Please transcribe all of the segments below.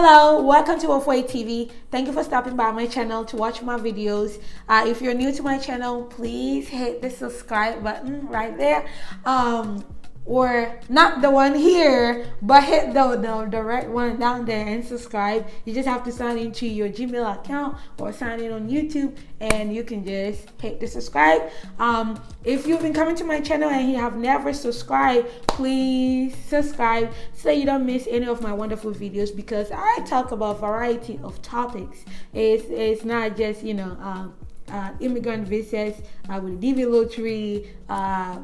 Hello, welcome to WoFoy TV. Thank you for stopping by my channel to watch my videos. If you're new to my channel, please hit the subscribe button right there. Or not the one here, but hit the right one down there and subscribe. You just have to sign into your Gmail account or sign in on YouTube, and you can just hit the subscribe. If you've been coming to my channel and you have never subscribed, please subscribe so you don't miss any of my wonderful videos, because I talk about a variety of topics. It's not just immigrant visas with DV lottery,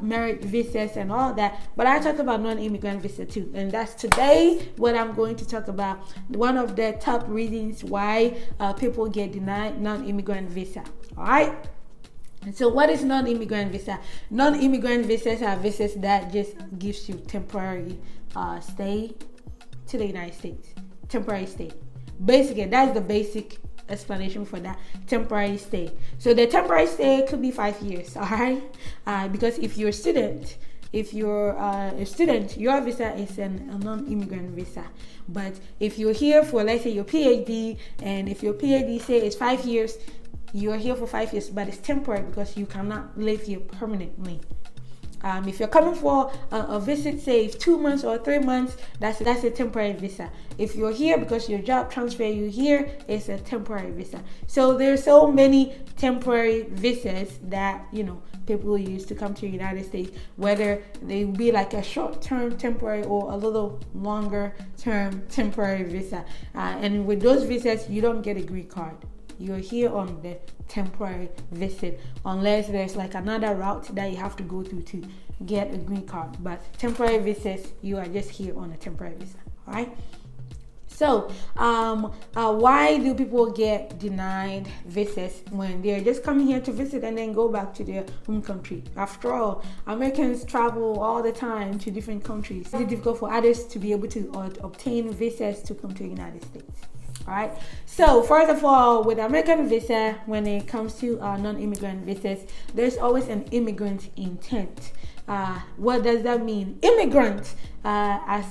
merit visas and all that, but I talk about non-immigrant visa too, and that's today what I'm going to talk about. One of the top reasons why people get denied non-immigrant visa. All right. So what is non-immigrant visa? Non-immigrant visas are visas that just gives you temporary stay to the United States. Temporary stay. Basically, that's the basic explanation for that temporary stay. So the temporary stay could be 5 years, all right? Because if you're a student, your visa is a non-immigrant visa. But if you're here for, let's say, your PhD, and if your PhD say is 5 years, you're here for 5 years, but it's temporary because you cannot live here permanently. If you're coming for a visit, say 2 months or 3 months, that's a temporary visa. If you're here because your job transfer you here, it's a temporary visa. So there's so many temporary visas that people use to come to the United States, whether they be like a short-term temporary or a little longer-term temporary visa. And with those visas, you don't get a green card. You're here on the temporary visit, unless there's like another route that you have to go through to get a green card. But temporary visas, you are just here on a temporary visa. All right. So why do people get denied visas when they're just coming here to visit and then go back to their home country? After all, Americans travel all the time to different countries. It's difficult for others to be able to obtain visas to come to the United States. All right. So first of all, with American visa, when it comes to non-immigrant visas, there's always an immigrant intent. What does that mean? Immigrant, as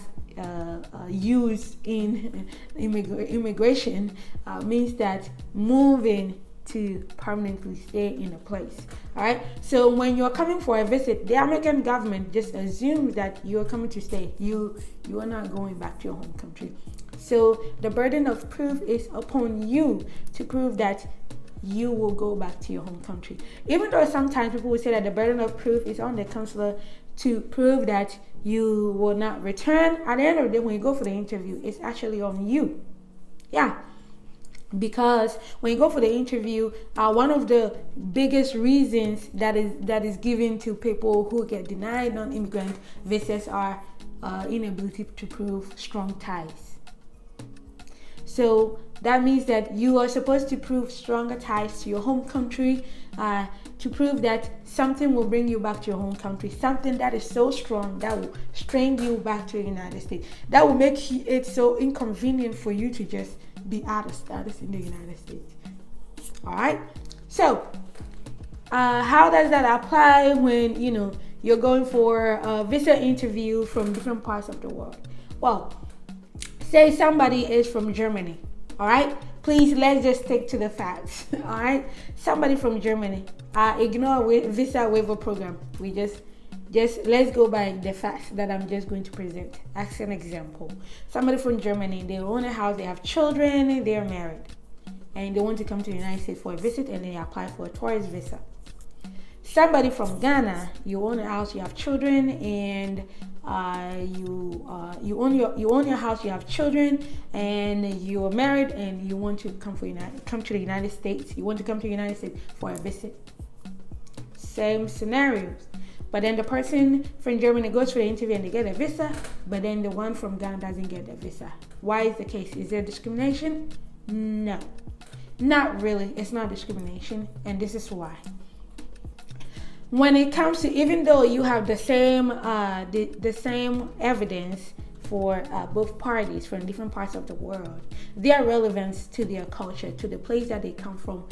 used in immigration, means that moving to permanently stay in a place. All right. So when you're coming for a visit, the American government just assumes that you're coming to stay. You are not going back to your home country. So the burden of proof is upon you to prove that you will go back to your home country. Even though sometimes people will say that the burden of proof is on the consular to prove that you will not return, at the end of the day, when you go for the interview, it's actually on you. Yeah. Because when you go for the interview, one of the biggest reasons that is given to people who get denied non-immigrant visas are inability to prove strong ties. So that means that you are supposed to prove stronger ties to your home country, to prove that something will bring you back to your home country, something that is so strong that will string you back to the United States, that will make it so inconvenient for you to just be out of status in the United States. All right. So how does that apply when you're going for a visa interview from different parts of the world? Well, say somebody is from Germany. All right. Please, let's just stick to the facts. All right. Somebody from Germany. Ignore visa waiver program. We just let's go by the facts that I'm just going to present as an example. Somebody from Germany, they own a house, they have children, they're married, and they want to come to the United States for a visit, and they apply for a tourist visa. Somebody from Ghana, you own a house, you have children, and you own your house, you have children, and you are married, and you want to come to the United States. You want to come to the United States for a visit. Same scenarios. But then the person from Germany goes for the interview and they get a visa, but then the one from Ghana doesn't get a visa. Why is the case? Is there discrimination? No, not really. It's not discrimination, and this is why. When it comes to, even though you have the same evidence for both parties from different parts of the world, their relevance to their culture, to the place that they come from,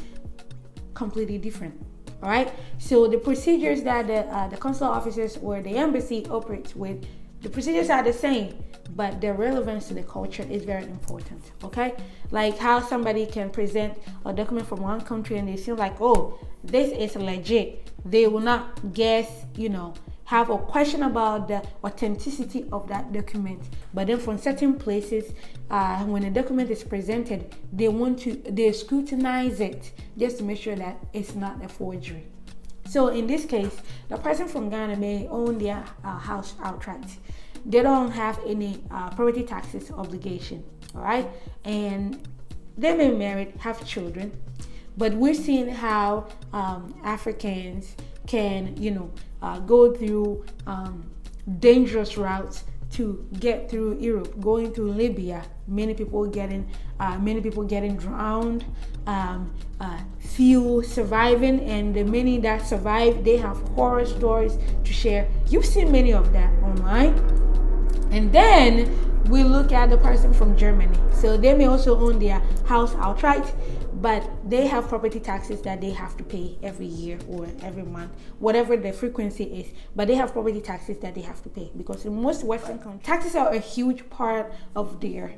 completely different. All right. So the procedures that the consular officers or the embassy operates with The procedures are the same, but their relevance to the culture is very important, okay? Like how somebody can present a document from one country and they feel like, oh, this is legit. They will not guess, have a question about the authenticity of that document. But then from certain places, when a document is presented, they scrutinize it just to make sure that it's not a forgery. So in this case, the person from Ghana may own their house outright. They don't have any property taxes obligation, all right? And they may be married, have children, but we're seeing how Africans can, go through dangerous routes to get through Europe, going through Libya. Many people getting drowned, few surviving, and the many that survive, they have horror stories to share. You've seen many of that online. And then we look at the person from Germany. So they may also own their house outright, but they have property taxes that they have to pay every year or every month, whatever the frequency is. But they have property taxes that they have to pay, because in most Western countries, taxes are a huge part of their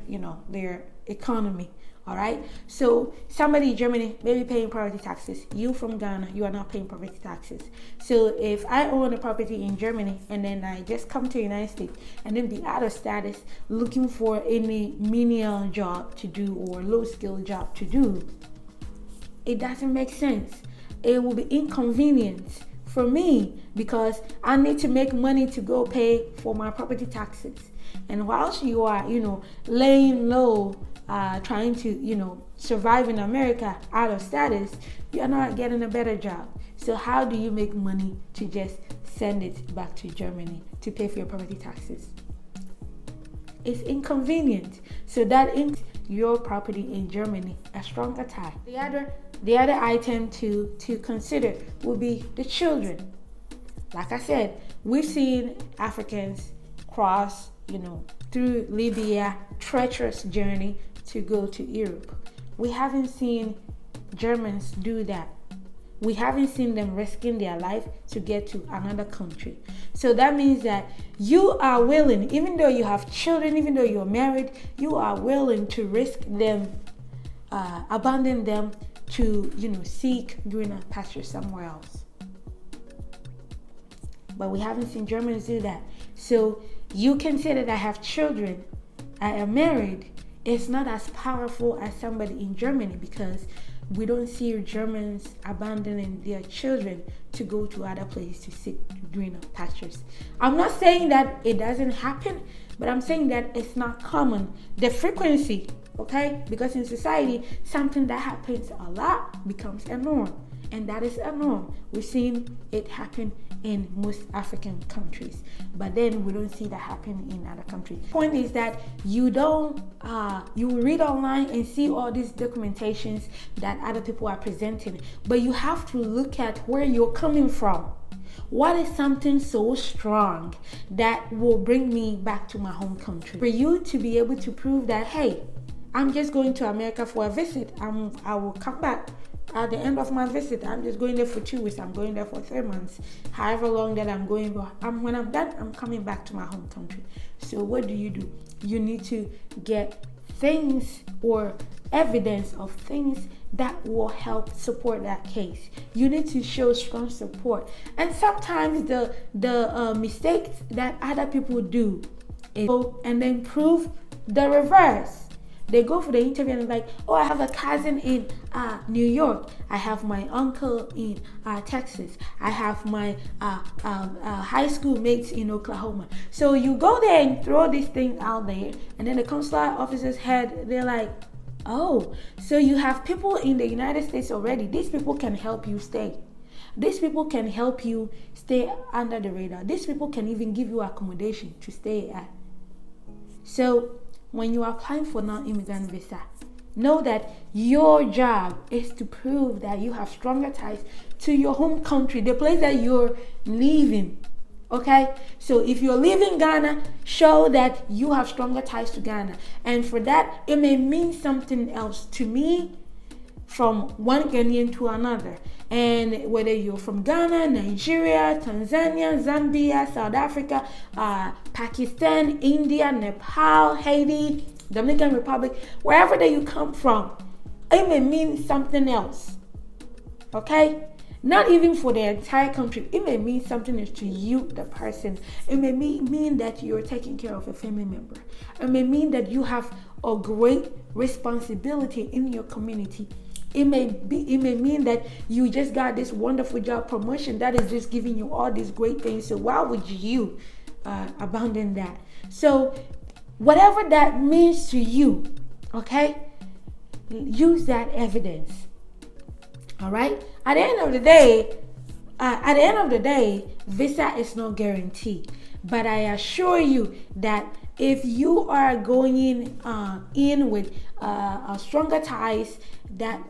economy. All right. So somebody in Germany may be paying property taxes. You from Ghana, you are not paying property taxes. So if I own a property in Germany and then I just come to the United States and then be out of status looking for any menial job to do or low skill job to do, it doesn't make sense. It will be inconvenient for me because I need to make money to go pay for my property taxes. And whilst you are, laying low, trying to, survive in America out of status, you're not getting a better job. So how do you make money to just send it back to Germany to pay for your property taxes? It's inconvenient. So that is your property in Germany, a stronger tie. The other item to consider will be the children. Like I said, we've seen Africans cross, through Libya, treacherous journey to go to Europe. We haven't seen Germans do that. We haven't seen them risking their life to get to another country. So that means that you are willing, even though you have children, even though you're married, you are willing to risk them, abandon them to, seek greener pasture somewhere else. But we haven't seen Germans do that. So you can say that I have children, I am married. It's not as powerful as somebody in Germany, because we don't see Germans abandoning their children to go to other places to seek greener pastures. I'm not saying that it doesn't happen, but I'm saying that it's not common. The frequency, okay? Because in society, something that happens a lot becomes a norm. And that is a norm. We've seen it happen in most African countries, but then we don't see that happen in other countries. Point is that you read online and see all these documentations that other people are presenting, but you have to look at where you're coming from. What is something so strong that will bring me back to my home country? For you to be able to prove that, hey, I'm just going to America for a visit, I will come back at the end of my visit. I'm just going there for 2 weeks. I'm going there for 3 months, however long that I'm going. When I'm done, I'm coming back to my home country. So what do? You need to get things or evidence of things that will help support that case. You need to show strong support. And sometimes the mistakes that other people do is go and then prove the reverse. They go for the interview and like, oh, I have a cousin in New York. I have my uncle in Texas. I have my high school mates in Oklahoma. So you go there and throw this thing out there, and then the consular officer's head, they're like, oh, so you have people in the United States already. These people can help you stay. These people can help you stay under the radar. These people can even give you accommodation to stay at. So when you are applying for non-immigrant visa, know that your job is to prove that you have stronger ties to your home country, the place that you're leaving. Okay? So if you're leaving Ghana, show that you have stronger ties to Ghana. And for that, it may mean something else to me from one Ghanaian to another. And whether you're from Ghana, Nigeria, Tanzania, Zambia, South Africa, Pakistan, India, Nepal, Haiti, Dominican Republic, wherever that you come from, it may mean something else. Okay? Not even for the entire country. It may mean something to you, the person. It may mean that you're taking care of a family member. It may mean that you have a great responsibility in your community. It may mean that you just got this wonderful job promotion that is just giving you all these great things. So why would you abandon that? So whatever that means to you, okay, use that evidence. All right. At the end of the day, visa is not guaranteed. But I assure you that if you are going in with stronger ties that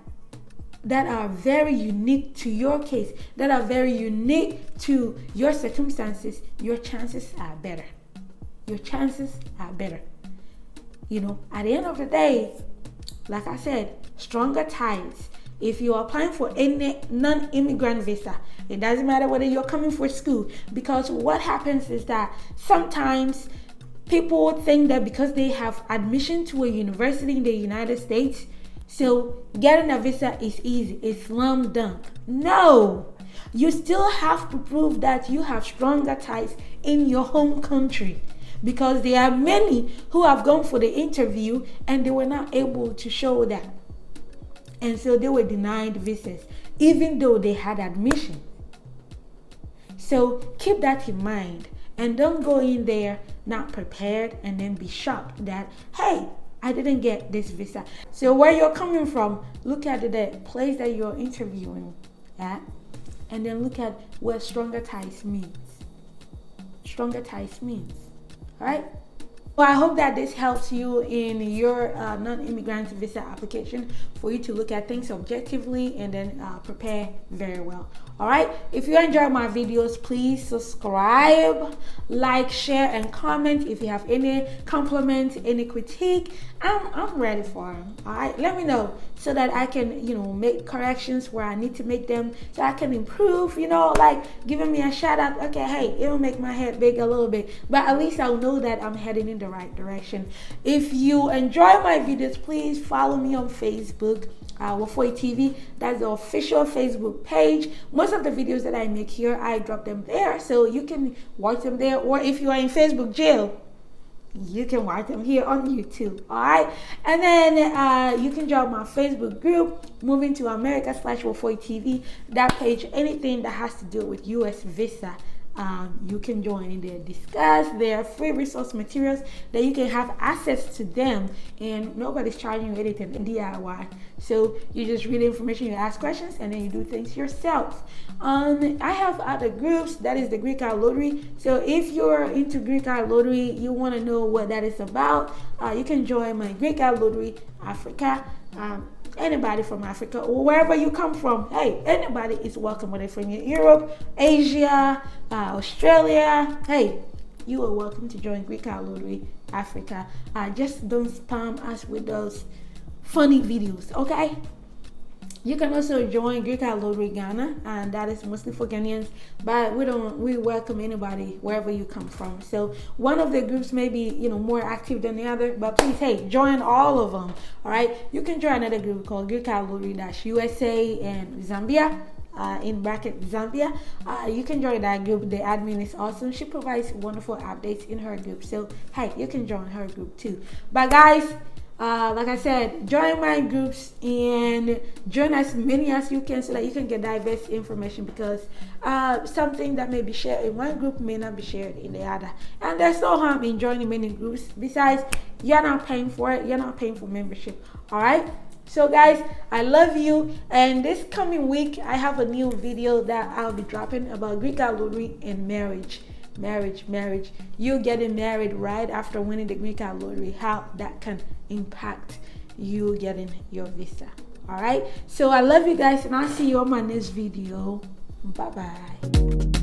are very unique to your case, that are very unique to your circumstances, your chances are better. Your chances are better. You know, at the end of the day, like I said, stronger ties. If you're applying for any non-immigrant visa, it doesn't matter whether you're coming for school, because what happens is that sometimes people think that because they have admission to a university in the United States, so getting a visa is easy, it's slam dunk. No, you still have to prove that you have stronger ties in your home country, because there are many who have gone for the interview and they were not able to show that. And so they were denied visas, even though they had admission. So keep that in mind and don't go in there not prepared and then be shocked that, hey, I didn't get this visa. So where you're coming from, look at the place that you're interviewing at, and then look at what stronger ties means. Stronger ties means, all right? Well, I hope that this helps you in your non-immigrant visa application, for you to look at things objectively and then prepare very well. All right. If you enjoy my videos, please subscribe, like, share, and comment. If you have any compliment, any critique, I'm ready for them. All right. Let me know so that I can, make corrections where I need to make them, so I can improve. Like giving me a shout out. Okay, hey, it will make my head big a little bit, but at least I'll know that I'm heading in the right direction. If you enjoy my videos, please follow me on Facebook. WoFoy TV, that's the official Facebook page. Most of the videos that I make here, I drop them there, so you can watch them there. Or if you are in Facebook jail, you can watch them here on YouTube. All right, and then you can join my Facebook group, Moving to America /WoFoy TV. That page, anything that has to do with U.S. visa, you can join in there, discuss their free resource materials that you can have access to them, and nobody's charging you anything in DIY. So you just read the information, you ask questions, and then you do things yourself. I have other groups, that is the Green Card Lottery. So if you're into Green Card Lottery, you want to know what that is about, you can join my Green Card Lottery Africa. Anybody from Africa or wherever you come from, hey, anybody is welcome, whether from Europe, Asia, Australia, hey, you are welcome to join Green Card Lottery Africa. Just don't spam us with those funny videos, okay? You can also join Green Card Lottery Ghana, and that is mostly for Ghanaians, but we welcome anybody wherever you come from. So one of the groups may be more active than the other, but please, hey, join all of them. All right, you can join another group called Green Card Lottery USA and Zambia. In bracket Zambia, you can join that group. The admin is awesome. She provides wonderful updates in her group, so hey, you can join her group too. But guys, like I said, join my groups and join as many as you can, so that you can get diverse information, because something that may be shared in one group may not be shared in the other, and there's no harm in joining many groups. Besides, you're not paying for it, you're not paying for membership. All right, so guys, I love you, and this coming week I have a new video that I'll be dropping about Green Card Lottery and marriage. You getting married right after winning the Green Card Lottery, how that can impact you getting your visa. All right, so I love you guys, and I'll see you on my next video. Bye bye.